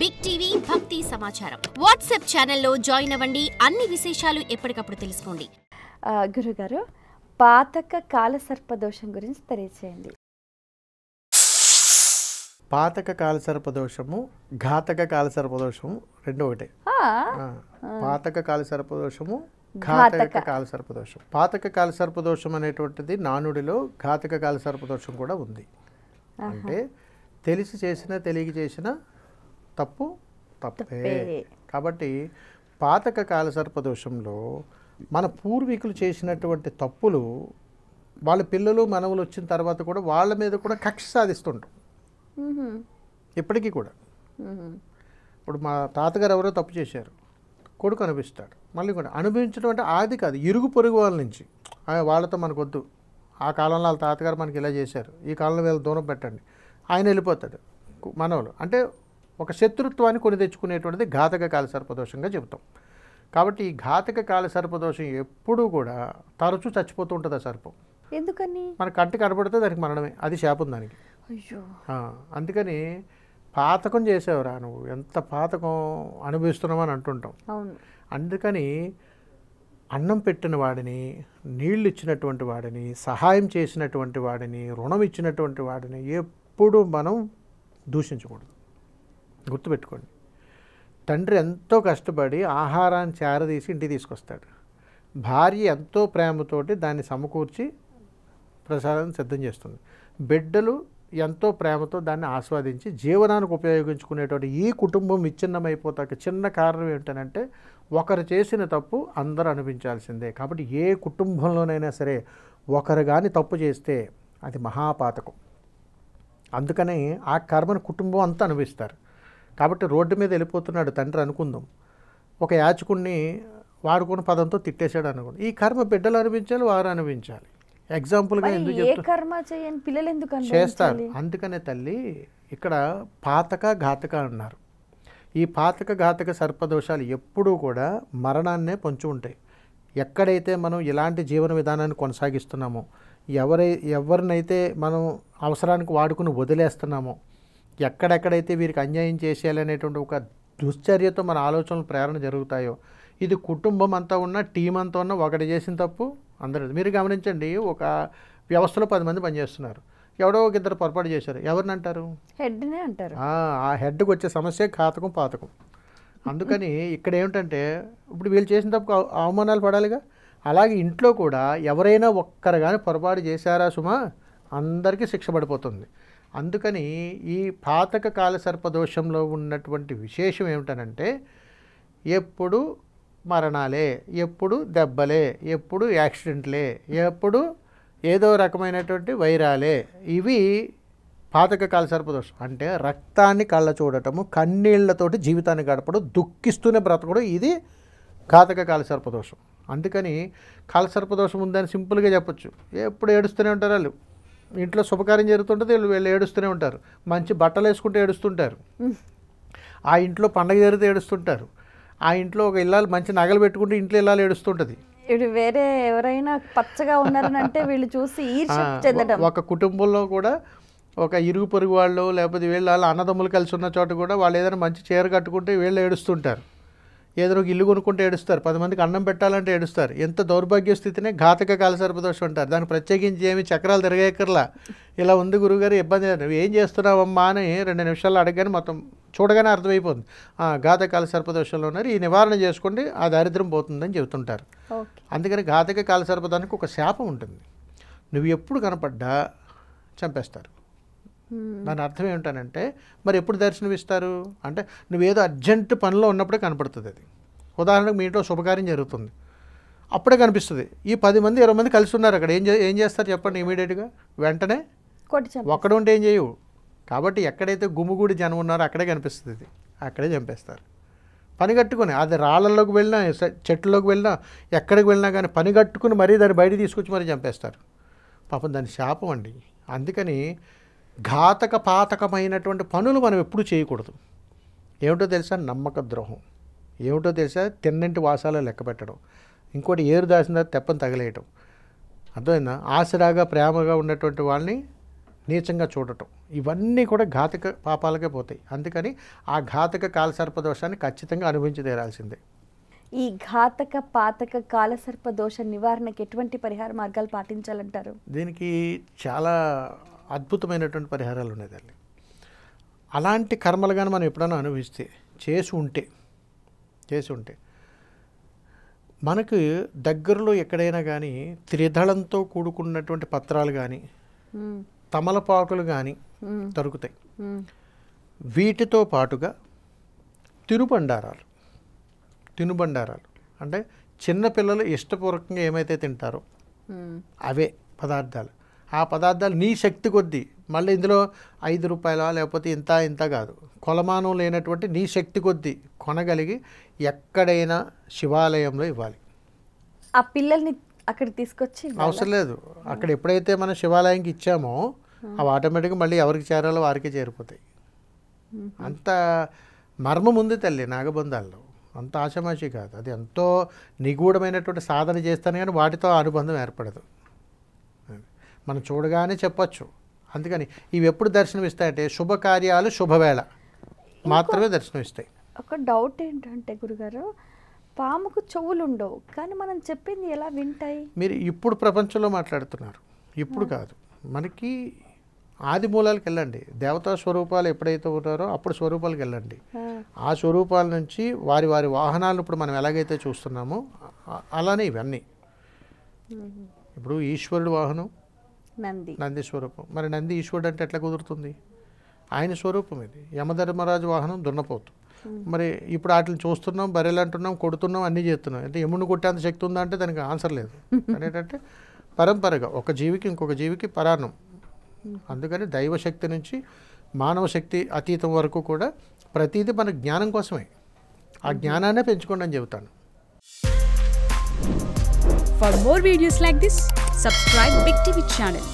Big TV భక్తి సమాచారం WhatsApp ఛానల్లో జాయిన్ అవ్వండి. అన్ని విశేషాలు ఎప్పటికప్పుడు తెలుసుకోండి. గురుగారు, పాతక కాలసర్పదోషం గురించి తెలియచేయండి. పాతక కాలసర్పదోషము, ఘాతక కాలసర్పదోషము రెండు ఒకటే. పాతక కాలసర్పదోషము, ఘాతక కాలసర్పదోషం. పాతక కాలసర్పదోషం అనేటువంటిది నానుడిలో, ఘాతక కాలసర్పదోషం కూడా ఉంది. అంటే తెలిసి చేసిన తెలియక చేసిన తప్పు తప్పే. కాబట్టి పాతక కాలసర్పదోషంలో మన పూర్వీకులు చేసినటువంటి తప్పులు వాళ్ళ పిల్లలు మనవలు వచ్చిన తర్వాత కూడా వాళ్ళ మీద కూడా కక్ష సాధిస్తుంటాం ఇప్పటికీ కూడా. ఇప్పుడు మా తాతగారు ఎవరో తప్పు చేశారు, కొడుకు అనిపిస్తాడు. మళ్ళీ కూడా అనుభవించడం అంటే ఆది కాదు, ఇరుగు పొరుగు వాళ్ళ నుంచి వాళ్ళతో మనకొద్దు, ఆ కాలంలో వాళ్ళ తాతగారు మనకి ఇలా చేశారు, ఈ కాలంలో వీళ్ళు దూరం పెట్టండి, ఆయన వెళ్ళిపోతాడు మనవలు. అంటే ఒక శత్రుత్వాన్ని కొని తెచ్చుకునేటువంటిది ఘాతక కాలసర్పదోషంగా చెబుతాం. కాబట్టి ఈ ఘాతక కాలసర్పదోషం ఎప్పుడూ కూడా తరచూ చచ్చిపోతూ ఉంటుంది. ఆ సర్పం ఎందుకని? మన కంటి కనబడితే దానికి మరణమే, అది శాపం దానికి. అందుకని పాతకం చేసావురా నువ్వు, ఎంత పాతకం అనుభవిస్తున్నావు అని అంటుంటాం. అందుకని అన్నం పెట్టిన వాడిని, నీళ్ళు ఇచ్చినటువంటి వాడిని, సహాయం చేసినటువంటి వాడిని, రుణం ఇచ్చినటువంటి వాడిని ఎప్పుడు మనం దూషించకూడదు. గుర్తుపెట్టుకోండి, తండ్రి ఎంతో కష్టపడి ఆహారాన్ని చేరదీసి ఇంటికి తీసుకొస్తాడు. భార్య ఎంతో ప్రేమతోటి దాన్ని సమకూర్చి ప్రసాదాన్ని సిద్ధం చేస్తుంది. బిడ్డలు ఎంతో ప్రేమతో దాన్ని ఆస్వాదించి జీవనానికి ఉపయోగించుకునేటువంటి ఈ కుటుంబం విచ్ఛిన్నమైపోతాక చిన్న కారణం ఏంటంటే ఒకరు చేసిన తప్పు అందరూ అనిపించాల్సిందే. కాబట్టి ఏ కుటుంబంలోనైనా సరే ఒకరు కానీ తప్పు చేస్తే అది మహాపాతకం. అందుకని ఆ కర్మను కుటుంబం అంతా అనుభవిస్తారు. కాబట్టి రోడ్డు మీద వెళ్ళిపోతున్నాడు తండ్రి అనుకుందాం, ఒక యాచకుడిని వాడుకున్న పదంతో తిట్టేశాడు అనుకోండి, ఈ కర్మ బిడ్డలు అనిపించాలి, వారు అనిపించాలి. ఎగ్జాంపుల్గా ఎందుకు చేస్తారు? అందుకనే తల్లి ఇక్కడ పాతక ఘాతక అన్నారు. ఈ పాతక ఘాతక సర్పదోషాలు ఎప్పుడూ కూడా మరణాన్నే పొంచి ఉంటాయి. ఎక్కడైతే మనం ఇలాంటి జీవన విధానాన్ని కొనసాగిస్తున్నామో, ఎవరినైతే మనం అవసరానికి వాడుకుని వదిలేస్తున్నామో, ఎక్కడెక్కడైతే వీరికి అన్యాయం చేసేయాలనేటువంటి ఒక దుశ్చర్యతో మన ఆలోచనలు ప్రేరణ జరుగుతాయో, ఇది కుటుంబం అంతా ఉన్న, టీం అంతా ఉన్న, ఒకటి చేసిన తప్పు అందరూ. మీరు గమనించండి, ఒక వ్యవస్థలో 10 మంది పనిచేస్తున్నారు, ఎవడో ఒక ఇద్దరు పొరపాటు చేశారు, ఎవరిని అంటారు? హెడ్నే అంటారు. ఆ హెడ్కి వచ్చే సమస్య ఘాతకం పాతకం. అందుకని ఇక్కడ ఏమిటంటే ఇప్పుడు వీళ్ళు చేసిన తప్పు అవమానాలు పడాలిగా. అలాగే ఇంట్లో కూడా ఎవరైనా ఒక్కరు కానీ పొరపాటు చేశారా సుమా, అందరికీ శిక్ష పడిపోతుంది. అందుకని ఈ పాతక కాలసర్పదోషంలో ఉన్నటువంటి విశేషం ఏమిటనంటే ఎప్పుడు మరణాలే, ఎప్పుడు దెబ్బలే, ఎప్పుడు యాక్సిడెంట్లే, ఎప్పుడు ఏదో రకమైనటువంటి వైరాలే. ఇవి పాతక కాలసర్పదోషం. అంటే రక్తాన్ని కళ్ళ చూడటము, కన్నీళ్లతోటి జీవితాన్ని గడపడం, దుఃఖిస్తూనే బ్రతకడం, ఇది ఘాతక కాలసర్పదోషం. అందుకని కాలసర్పదోషం ఉందని సింపుల్గా చెప్పొచ్చు. ఎప్పుడు ఏడుస్తూనే ఉంటారు వాళ్ళు. ఇంట్లో శుభకార్యం జరుగుతుంటుంది, వీళ్ళు ఏడుస్తూనే ఉంటారు. మంచి బట్టలు వేసుకుంటే ఏడుస్తుంటారు, ఆ ఇంట్లో పండగ జరిగితే ఏడుస్తుంటారు, ఆ ఇంట్లో ఒక ఇల్లాలు మంచి నగలు పెట్టుకుంటే ఇంట్లో ఇల్లాలు ఏడుస్తుంటుంది. ఇప్పుడు వేరే ఎవరైనా పచ్చగా ఉన్నారనంటే వీళ్ళు చూసి ఈర్ష్య చెందడం. ఒక కుటుంబంలో కూడా ఒక ఇరుగు పొరుగు వాళ్ళు లేకపోతే వీళ్ళ అన్నదమ్ములు కలిసి ఉన్న చోట కూడా వాళ్ళు ఏదైనా మంచి చీర కట్టుకుంటే వీళ్ళు ఏడుస్తుంటారు, ఏదో ఒక ఇల్లు కొనుక్కుంటే ఏడుస్తారు, 10 మందికి అన్నం పెట్టాలంటే ఏడుస్తారు. ఎంత దౌర్భాగ్య స్థితినే ఘాతక కాలసర్పదోషం అంటారు. దాన్ని ప్రత్యేకించి ఏమి చక్రాలు తిరగేకర్లా, ఇలా ఉంది గురువుగారు ఇబ్బంది లేదు, ఏం చేస్తున్నావమ్మా అని 2 నిమిషాలు అడగగానే మొత్తం చూడగానే అర్థమైపోతుంది, ఘాతక కాలసర్పదోషంలో ఉన్నారు, ఈ నివారణ చేసుకోండి, ఆ దారిద్ర్యం పోతుందని చెబుతుంటారు. అందుకని ఘాతక కాలసర్పదానికి ఒక శాపం ఉంటుంది. నువ్వు ఎప్పుడు కనపడ్డా చంపేస్తారు. దాని అర్థం ఏమిటనంటే మరి ఎప్పుడు దర్శనం ఇస్తారు అంటే నువ్వేదో అర్జెంటు పనిలో ఉన్నప్పుడే కనపడుతుంది. అది ఉదాహరణకు మీ ఇంట్లో శుభకార్యం జరుగుతుంది, అప్పుడే కనిపిస్తుంది. ఈ 10 మంది 20 మంది కలిసి ఉన్నారు అక్కడ, ఏం చేస్తారు చెప్పండి? ఇమీడియట్గా వెంటనే ఒక్కడు ఉంటే ఏం చేయవు. కాబట్టి ఎక్కడైతే గుమ్ముగూడి జనం ఉన్నారో అక్కడే కనిపిస్తుంది, ఇది అక్కడే చంపేస్తారు. పని కట్టుకుని, అది రాళ్ళల్లోకి వెళ్ళినా, చెట్లలోకి వెళ్ళినా, ఎక్కడికి వెళ్ళినా కానీ పని కట్టుకుని మరీ దాన్ని బయట తీసుకొచ్చి మరీ చంపేస్తారు. పాపం దాని శాపం అండి. అందుకని ఘాతక పాతకమైనటువంటి పనులు మనం ఎప్పుడు చేయకూడదు. ఏమిటో తెలుసా? నమ్మక ద్రోహం. ఏమిటో తెలుసా? తిన్నింటి వాసాలు లెక్క పెట్టడం. ఇంకోటి ఏరు దాసిన తెప్పని తగలేయటం. అర్థమైందా? ఆసరాగా ప్రేమగా ఉన్నటువంటి వాళ్ళని నీచంగా చూడటం, ఇవన్నీ కూడా ఘాతక పాపాలకే పోతాయి. అందుకని ఆ ఘాతక కాలసర్ప దోషాన్ని ఖచ్చితంగా అనుభవించి తీరాల్సిందే. ఈ ఘాతక పాతక కాలసర్ప దోష నివారణకి ఎటువంటి పరిహార మార్గాలు పాటించాలంటారు? దీనికి చాలా అద్భుతమైనటువంటి పరిహారాలు ఉన్నాయి తల్లి. అలాంటి కర్మలు కానీ మనం ఎప్పుడైనా అనుభవిస్తే చేసి ఉంటే మనకు దగ్గరలో ఎక్కడైనా కానీ త్రిదళంతో కూడుకున్నటువంటి పత్రాలు కానీ తమలపాకులు కానీ దొరుకుతాయి. వీటితో పాటుగా తినుబండారాలు అంటే చిన్నపిల్లలు ఇష్టపూర్వకంగా ఏమైతే తింటారో అవే పదార్థాలు. ఆ పదార్థాలు నీ శక్తి కొద్దీ, మళ్ళీ ఇందులో 5 రూపాయల లేకపోతే ఇంత కాదు, కొలమానం లేనటువంటి నీ శక్తి కొద్దీ కొనగలిగి ఎక్కడైనా శివాలయంలో ఇవ్వాలి. ఆ పిల్లల్ని అక్కడికి తీసుకొచ్చి అవసరం లేదు. అక్కడ ఎప్పుడైతే మనం శివాలయంకి ఇచ్చామో అవి ఆటోమేటిక్గా మళ్ళీ ఎవరికి చేరాలో వారికే చేరిపోతాయి. అంత మర్మం ఉంది తల్లి నాగబంధాల్లో, అంత ఆషామాషి కాదు. అది ఎంతో నిగూఢమైనటువంటి సాధన చేస్తాను కానీ వాటితో అనుబంధం ఏర్పడదు. మనం చూడగానే చెప్పచ్చు. అందుకని ఇవి ఎప్పుడు దర్శనమిస్తాయంటే శుభకార్యాలు శుభవేళ మాత్రమే దర్శనమిస్తాయి. ఒక డౌట్ ఏంటంటే గురుగారు, పాముకు చెవులు ఉండవు కానీ మనం చెప్పింది ఎలా వింటాయి? మీరు ఇప్పుడు ప్రపంచంలో మాట్లాడుతున్నారు, ఇప్పుడు కాదు. మనకి ఆది మూలాలకు వెళ్ళండి. దేవతా స్వరూపాలు ఎప్పుడైతే ఉన్నారో అప్పుడు స్వరూపాలకు వెళ్ళండి. ఆ స్వరూపాల నుంచి వారి వారి వాహనాలను ఇప్పుడు మనం ఎలాగైతే చూస్తున్నామో అలానే ఇవన్నీ. ఇప్పుడు ఈశ్వరుడు వాహనం నంది స్వరూపం. మరి నంది ఈశ్వరుడు అంటే ఎట్లా కుదురుతుంది? ఆయన స్వరూపం ఇది. యమధర్మరాజు వాహనం దున్నపోతు. మరి ఇప్పుడు వాటిని చూస్తున్నాం, బర్రెలు అంటున్నాం, కొడుతున్నాం, అన్నీ చేస్తున్నాం. అంటే యముడిని కొట్టేంత శక్తి ఉందా అంటే దానికి ఆన్సర్ లేదు. ఏంటంటే పరంపరగా ఒక జీవికి ఇంకొక జీవికి పరాణం. అందుకని దైవశక్తి నుంచి మానవ శక్తి అతీతం వరకు కూడా ప్రతిదీ మన జ్ఞానం కోసమే. ఆ జ్ఞానాన్నే పెంచుకోండి అని చెబుతాను. For more videos like this, subscribe Big TV channel.